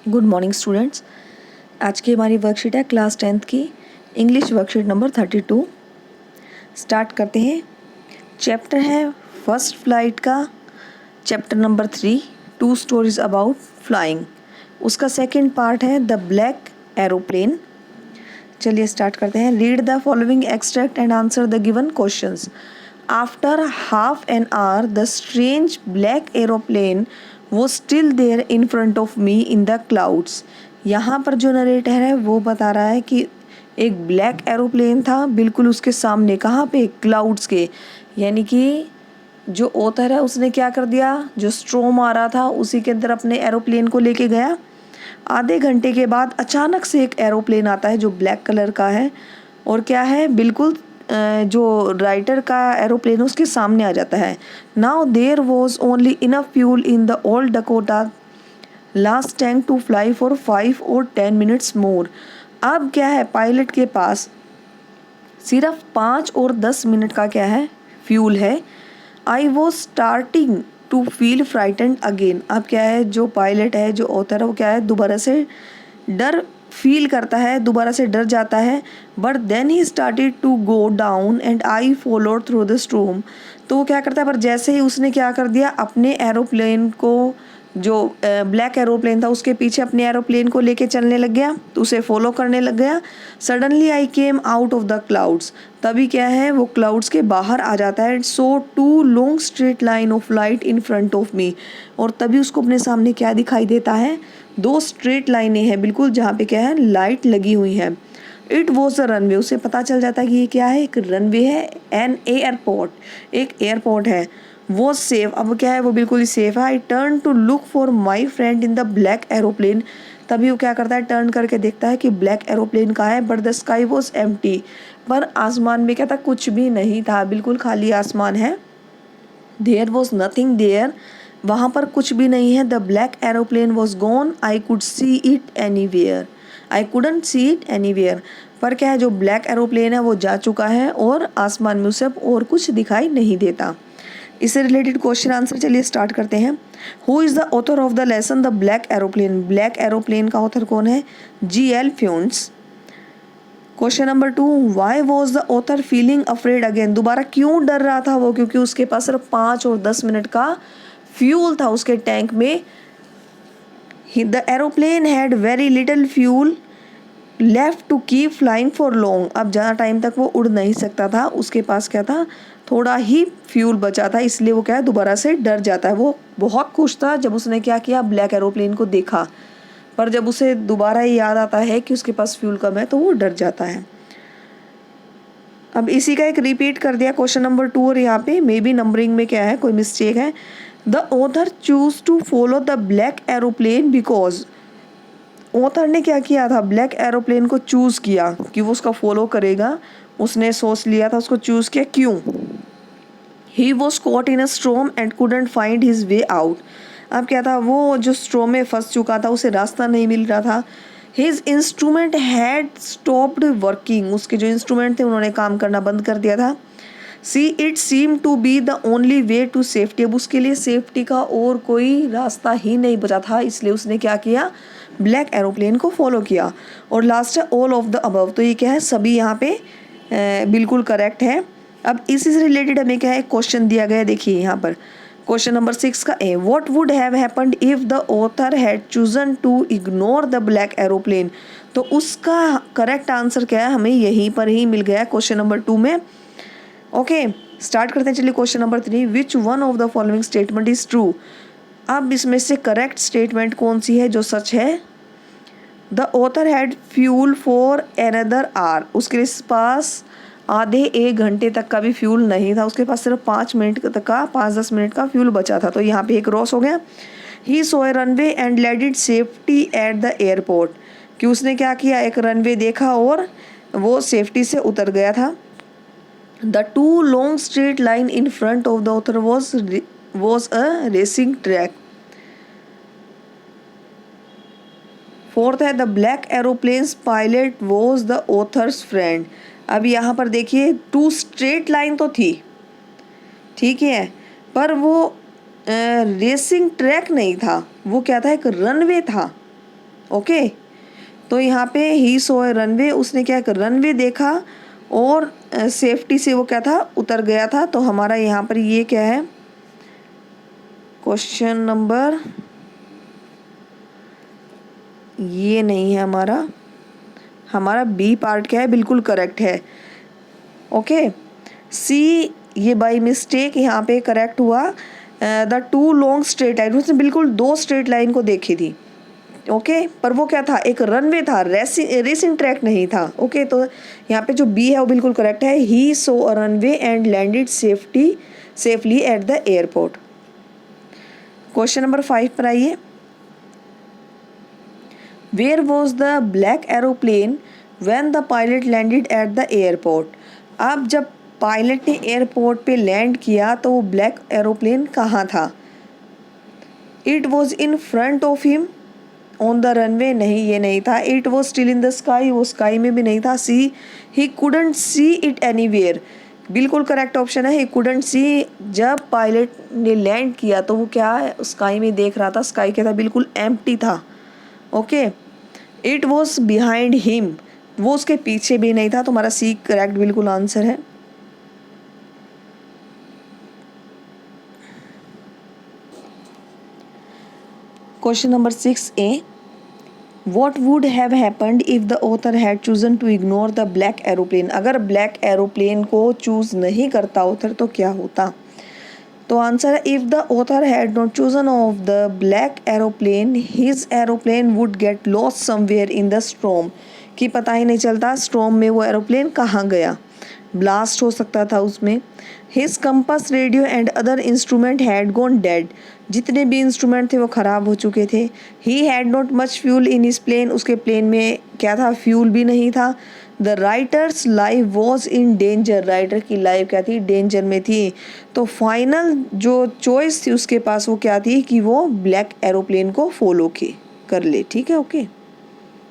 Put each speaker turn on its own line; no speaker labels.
Good morning students. आज की हमारी वर्कशीट है क्लास 10th की इंग्लिश वर्कशीट नंबर 32। स्टार्ट करते हैं। चैप्टर है फर्स्ट फ्लाइट का, chapter number 3 2 stories about flying. उसका सेकंड पार्ट है द ब्लैक एरोप्लेन। चलिए स्टार्ट करते हैं। Read the following extract and answer the given questions. After half an hour the strange black aeroplane वो still there in front of me in the clouds. यहाँ पर जो narrator है वो बता रहा है कि एक ब्लैक एरोप्लेन था बिल्कुल उसके सामने, कहाँ पे, क्लाउड्स के। यानी कि जो ऑथर है उसने क्या कर दिया, जो स्ट्रोम आ रहा था उसी के अंदर अपने एरोप्लेन को लेके गया। आधे घंटे के बाद अचानक से एक एरोप्लेन आता है जो ब्लैक कलर का है और क्या है, बिल्कुल जो राइटर का एरोप्लेन उसके सामने आ जाता है। Now there was only enough fuel in the old Dakota last tank to fly for 5 or 10 minutes more. अब क्या है, पायलट के पास सिर्फ 5 और 10 मिनट का क्या है, फ्यूल है। I was starting to feel frightened again. अब क्या है, जो पायलट है, जो ऑथर है, वो क्या है, दोबारा से डर फील करता है, दोबारा से डर जाता है। But then he started to go down and I followed through the storm. तो वो क्या करता है, पर जैसे ही उसने क्या कर दिया, अपने एरोप्लेन को, जो ब्लैक एरोप्लेन था उसके पीछे अपने एरोप्लेन को लेके चलने लग गया, तो उसे फॉलो करने लग गया। Suddenly I came out of the clouds. तभी क्या है, वो क्लाउड्स के बाहर आ जाता है। So two long straight line of light in front of me. और तभी उसको अपने सामने क्या दिखाई देता है, 2 स्ट्रेट लाइनें हैं बिल्कुल, जहाँ पे क्या है, लाइट लगी हुई है। It was a runway. उसे पता चल जाता है कि ये क्या है, एक रनवे है। एन एयरपोर्ट, एक एयरपोर्ट है। वो सेफ, अब क्या है, वो बिल्कुल ही सेफ है। I turn to look for my friend in the black aeroplane. तभी वो क्या करता है, टर्न करके देखता है कि ब्लैक एरोप्लेन कहाँ है। But the sky was empty. पर आसमान में क्या था, कुछ भी नहीं था, बिल्कुल खाली आसमान है। देयर वॉज नथिंग देयर, वहाँ पर कुछ भी नहीं है। The black aeroplane was gone, I could see it anywhere, I couldn't see it anywhere. पर क्या है, जो ब्लैक एरोप्लेन है वो जा चुका है और आसमान में उसे और कुछ दिखाई नहीं देता। इससे रिलेटेड क्वेश्चन आंसर चलिए स्टार्ट करते हैं। Who is the author of the lesson the black aeroplane. Black aeroplane का ऑथर कौन है, G.L. फ्यून्स। Question number 2, why was the author feeling afraid again. दोबारा क्यों डर रहा था वो, क्योंकि उसके पास सिर्फ 5 और 10 मिनट का फ्यूल था उसके टैंक में। The aeroplane had very little fuel left to keep flying for long. अब ज़्यादा टाइम तक वो उड़ नहीं सकता था, उसके पास क्या था, थोड़ा ही फ्यूल बचा था, इसलिए वो क्या है, दोबारा से डर जाता है। वो बहुत खुश था जब उसने क्या किया, ब्लैक एरोप्लेन को देखा, पर जब उसे दोबारा ही याद आता है कि उसके पास फ्यूल कम है तो वो डर जाता है। अब इसी का एक रिपीट कर दिया क्वेश्चन नंबर 2, और यहाँ पे मे बी नंबरिंग में क्या है, कोई मिस्टेक है। The author chose to follow the black aeroplane because. Author ने क्या किया था, ब्लैक एरोप्लेन को चूज़ किया कि वो उसका फॉलो करेगा। उसने सोच लिया था, उसको चूज़ किया, क्यों। He was caught in a storm and couldn't find his way out. अब क्या था, वो जो स्ट्रॉम में फंस चुका था, उसे रास्ता नहीं मिल रहा था। His instrument had stopped working. उसके जो इंस्ट्रूमेंट थे उन्होंने काम करना बंद कर दिया था। See it seem to be the only way to safety. अब उसके लिए सेफ्टी का और कोई रास्ता ही नहीं बचा था, इसलिए उसने क्या किया, ब्लैक एरोप्लेन को फॉलो किया। और लास्ट है ऑल ऑफ द अबव। तो ये क्या है, सभी यहाँ पे बिल्कुल करेक्ट है। अब इसी से रिलेटेड हमें क्या है, क्वेश्चन दिया गया है, देखिए यहाँ पर क्वेश्चन नंबर 6 का A, what would have happened if the author had chosen to ignore the black aeroplane. तो उसका करेक्ट आंसर क्या है, हमें यहीं पर ही मिल गया क्वेश्चन नंबर 2 में। ओके, स्टार्ट करते हैं। चलिए question number 3, which one of the following statement is true. अब इसमें से करेक्ट स्टेटमेंट कौन सी है जो सच है। The author had fuel for another hour. उसके पास आधे 1 घंटे तक का भी फ्यूल नहीं था, उसके पास सिर्फ 5 मिनट तक का, 5-10 मिनट का फ्यूल बचा था। तो यहाँ पे एक रॉस हो गया। He saw a runway and led it safety at the airport. कि उसने क्या किया, एक रनवे देखा और वो सेफ्टी से उतर गया था। The two long straight line in front of the author was a racing track. Fourth है, the black aeroplane's pilot was the author's friend. अब यहाँ पर देखिए 2 straight line तो थी, ठीक है, पर वो रेसिंग ट्रैक नहीं था, वो क्या था, एक रनवे था। ओके, तो यहाँ पे ही सो रनवे, उसने क्या कर रनवे देखा और सेफ्टी से वो क्या था उतर गया था। तो हमारा यहाँ पर ये क्या है, क्वेश्चन नंबर ये नहीं है हमारा बी पार्ट क्या है, बिल्कुल करेक्ट है। ओके, सी ये बाई मिस्टेक यहाँ पे करेक्ट हुआ। The two long straight line, उसने बिल्कुल 2 स्ट्रेट लाइन को देखी थी। ओके, पर वो क्या था, एक रनवे था, रेसिंग ट्रैक नहीं था। ओके, तो यहाँ पे जो बी है वो बिल्कुल करेक्ट है। He saw a runway and landed safely at the airport. Question number 5 पर आइए। Where was the black aeroplane when the pilot landed at the airport. अब जब पायलट ने एयरपोर्ट पे लैंड किया तो वो ब्लैक एरोप्लेन कहाँ था। It was in front of him on the runway, नहीं ये नहीं था। It was still in the sky, वो स्काई में भी नहीं था। C he couldn't see it anywhere, बिल्कुल करेक्ट ऑप्शन है। ही कुडंट सी, जब पायलट ने लैंड किया तो वो क्या स्काई में देख रहा था, स्काई क्या था, बिल्कुल एम्प्टी था। Okay, it was behind him, वो उसके पीछे भी नहीं था। तो हमारा सी करेक्ट बिल्कुल आंसर है। Question number 6A, What would have happened if the author had chosen to ignore the black aeroplane? अगर ब्लैक एरोप्लेन को चूज नहीं करता ऑथर तो क्या होता। तो आंसर है if the author had not chosen of the black aeroplane his aeroplane would get lost somewhere in the storm, कि पता ही नहीं चलता स्टॉर्म में वो एरोप्लेन कहाँ गया, ब्लास्ट हो सकता था उसमें। His compass radio and other instrument had gone dead, जितने भी इंस्ट्रूमेंट थे वो ख़राब हो चुके थे। He had not much fuel in his plane, उसके प्लेन में क्या था, फ्यूल भी नहीं था। The writer's life was in danger, writer की लाइफ क्या थी, डेंजर में थी। तो फाइनल जो चॉइस थी उसके पास वो क्या थी कि वो ब्लैक एरोप्लेन को फॉलो कर ले। ठीक है, ओके।